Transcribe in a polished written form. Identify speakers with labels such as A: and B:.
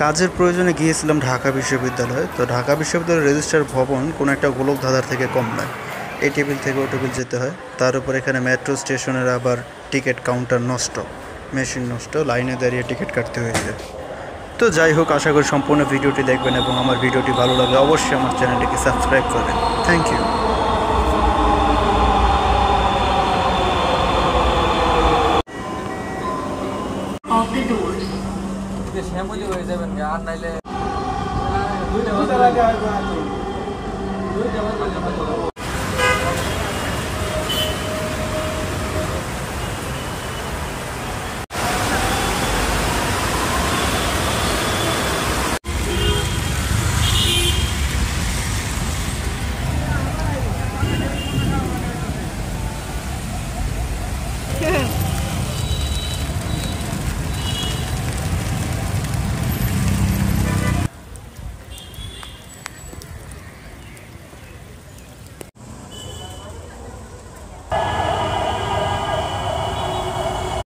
A: কাজের প্রয়োজনে গিয়েছিলাম ঢাকা বিশ্ববিদ্যালয়ে। তো ঢাকা বিশ্ববিদ্যালয়ের রেজিস্ট্রার ভবন কোনো একটা গোলকধাঁধার থেকে কম নয়। এই টেবিল থেকে ও টেবিল যেতে হয়। তার উপর এখানে মেট্রো স্টেশনের আবার টিকিট কাউন্টার নষ্ট, মেশিন নষ্ট, লাইনে দাঁড়িয়ে টিকিট কাটতে হয়েছে। তো যাই হোক, আশা করি সম্পূর্ণ ভিডিওটি দেখবেন এবং আমার ভিডিওটি ভালো লাগলে অবশ্যই আমার চ্যানেলটিকে সাবস্ক্রাইব করবেন। Thank you.
B: শ্যামলি হয়ে যাবেন আর নাইলে দুইটা